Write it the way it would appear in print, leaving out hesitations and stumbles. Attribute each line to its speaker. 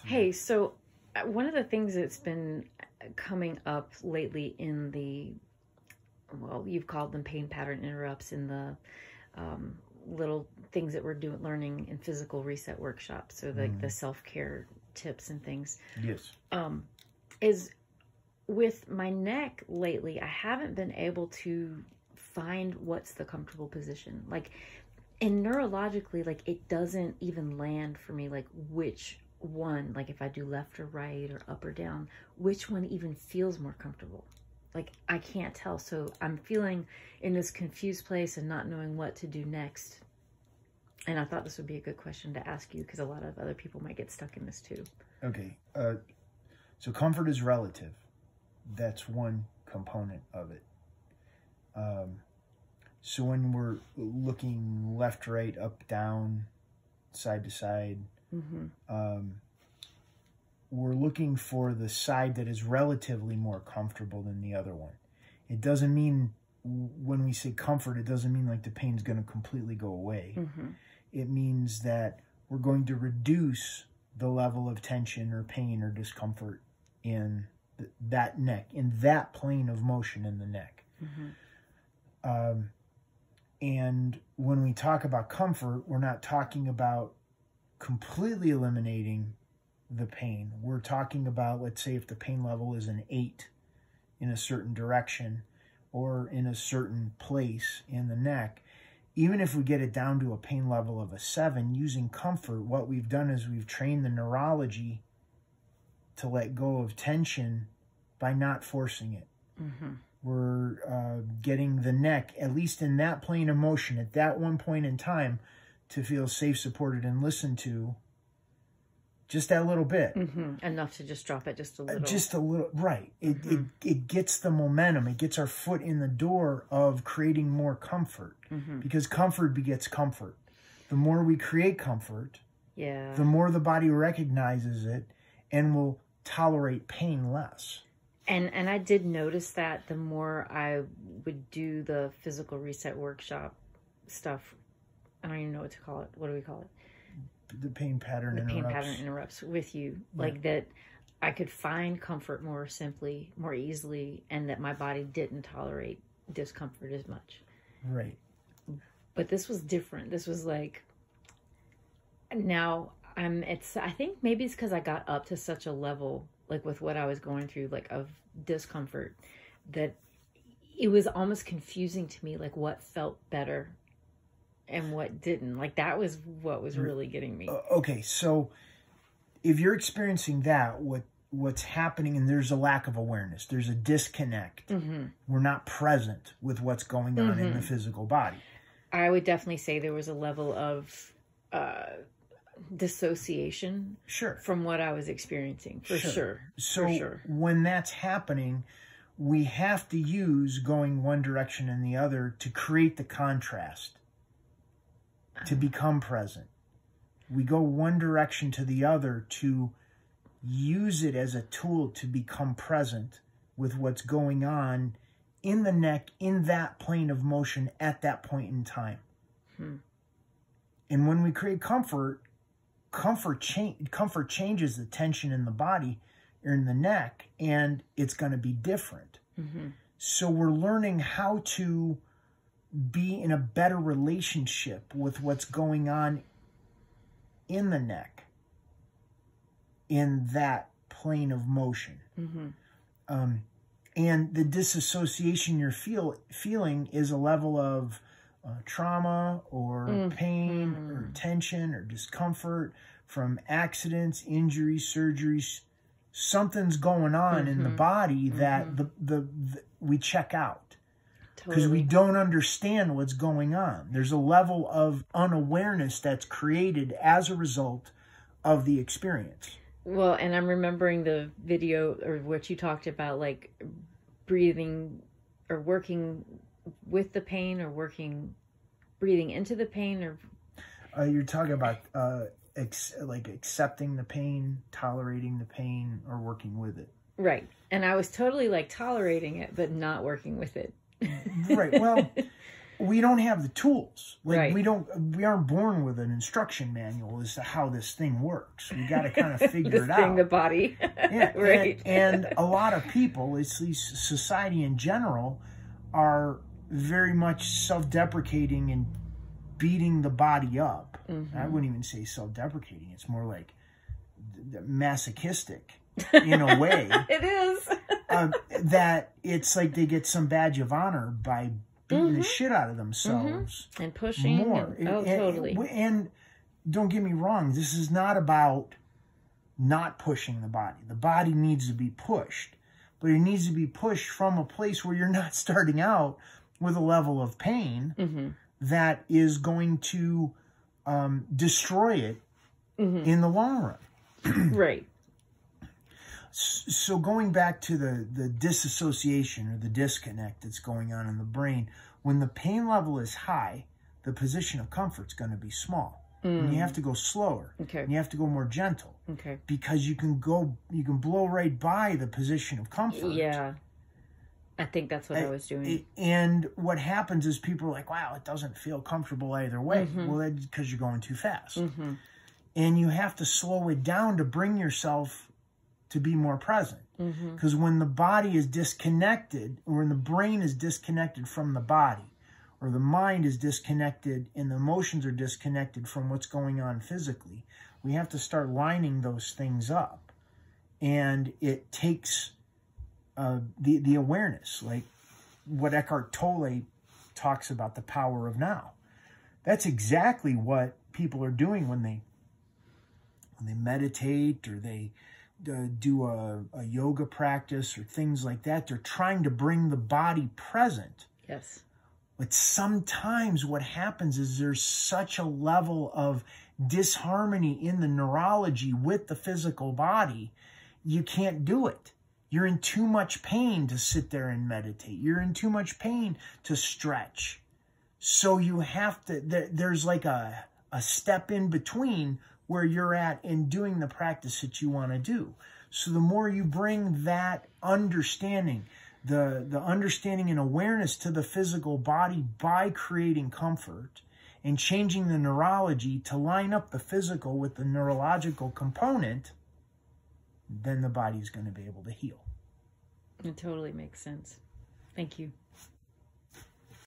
Speaker 1: Hey, so one of the things that's been coming up lately in the, well, you've called them pain pattern interrupts in the little things that we're learning in physical reset workshops. So like the self-care tips and things.
Speaker 2: Yes.
Speaker 1: Is with my neck lately, I haven't been able to find what's the comfortable position. Like, and neurologically, like it doesn't even land for me, like which one, like if I do left or right or up or down, which one even feels more comfortable. Like I can't tell. So I'm feeling in this confused place and not knowing what to do next. And I thought this would be a good question to ask you because a lot of other people might get stuck in this too.
Speaker 2: Okay. So comfort is relative. That's one component of it. So when we're looking left, right, up, down, side to side, we're looking for the side that is relatively more comfortable than the other one. It doesn't mean, when we say comfort, it doesn't mean like the pain's going to completely go away. It means that we're going to reduce the level of tension or pain or discomfort in that neck, in that plane of motion in the neck. And when we talk about comfort, we're not talking about completely eliminating the pain. We're talking about, let's say if the pain level is an 8 in a certain direction or in a certain place in the neck, even if we get it down to a pain level of a 7, using comfort, what we've done is we've trained the neurology to let go of tension by not forcing it. We're getting the neck, at least in that plane of motion, at that one point in time, to feel safe, supported, and listened to. Just that little bit.
Speaker 1: Enough to just drop it just a little.
Speaker 2: Just a little, right. It gets the momentum. It gets our foot in the door of creating more comfort. Because comfort begets comfort. The more we create comfort, the more the body recognizes it and will tolerate pain less.
Speaker 1: And I did notice that the more I would do the physical reset workshop stuff, I don't even know what to call it. What do we call it?
Speaker 2: The pain pattern interrupts.
Speaker 1: The pain pattern interrupts with you. Like that I could find comfort more simply, more easily, and that my body didn't tolerate discomfort as much.
Speaker 2: Right.
Speaker 1: But this was different. This was like, now I think maybe it's because I got up to such a level, like with what I was going through, like of discomfort, that it was almost confusing to me, like what felt better and what didn't. Like that was what was really getting me.
Speaker 2: Okay, so if you're experiencing that, what's happening, and there's a lack of awareness, there's a disconnect. We're not present with what's going on in the physical body.
Speaker 1: I would definitely say there was a level of dissociation from what I was experiencing, for sure.
Speaker 2: So when that's happening, we have to use going one direction and the other to create the contrast, to become present. We go one direction to the other to use it as a tool to become present with what's going on in the neck, in that plane of motion at that point in time. And when we create comfort, comfort changes the tension in the body or in the neck, and it's going to be different. So we're learning how to be in a better relationship with what's going on in the neck, in that plane of motion. And the disassociation you're feeling is a level of trauma or pain or tension or discomfort from accidents, injuries, surgeries. Something's going on in the body that we check out because we don't understand what's going on. There's a level of unawareness that's created as a result of the experience.
Speaker 1: Well, and I'm remembering the video or what you talked about, like breathing or working with the pain or breathing into the pain, or
Speaker 2: you're talking about like accepting the pain, tolerating the pain, or working with it.
Speaker 1: Right. And I was totally like tolerating it, but not working with it.
Speaker 2: Right. we don't have the tools. Like
Speaker 1: Right.
Speaker 2: we aren't born with an instruction manual as to how this thing works. We got to kind of figure it out.
Speaker 1: The body.
Speaker 2: Yeah,
Speaker 1: Right.
Speaker 2: and a lot of people, at least society in general, are very much self-deprecating and beating the body up. I wouldn't even say self-deprecating. It's more like masochistic in a way.
Speaker 1: It is.
Speaker 2: That it's like they get some badge of honor by beating the shit out of themselves
Speaker 1: and pushing
Speaker 2: more.
Speaker 1: Totally.
Speaker 2: And don't get me wrong, this is not about not pushing the body. The body needs to be pushed, but it needs to be pushed from a place where you're not starting out with a level of pain that is going to destroy it in the long run.
Speaker 1: Right.
Speaker 2: So going back to the disassociation or the disconnect that's going on in the brain, when the pain level is high, the position of comfort is going to be small. And you have to go slower.
Speaker 1: Okay.
Speaker 2: And you have to go more gentle.
Speaker 1: Okay.
Speaker 2: Because you can blow right by the position of comfort.
Speaker 1: Yeah. I think that's what I was doing.
Speaker 2: And what happens is people are like, wow, it doesn't feel comfortable either way. Well, that's because you're going too fast. And you have to slow it down to bring yourself to be more present. Because when the body is disconnected, or when the brain is disconnected from the body, or the mind is disconnected and the emotions are disconnected from what's going on physically, we have to start lining those things up. And it takes the awareness, like what Eckhart Tolle talks about, the power of now. That's exactly what people are doing when they meditate or they do a yoga practice or things like that. They're trying to bring the body present.
Speaker 1: Yes.
Speaker 2: But sometimes what happens is there's such a level of disharmony in the neurology with the physical body, you can't do it. You're in too much pain to sit there and meditate. You're in too much pain to stretch. So you have to, there's like a step in between where you're at in doing the practice that you want to do. So the more you bring that understanding, the understanding and awareness to the physical body by creating comfort and changing the neurology to line up the physical with the neurological component, then the body is going to be able to heal.
Speaker 1: It totally makes sense. Thank you.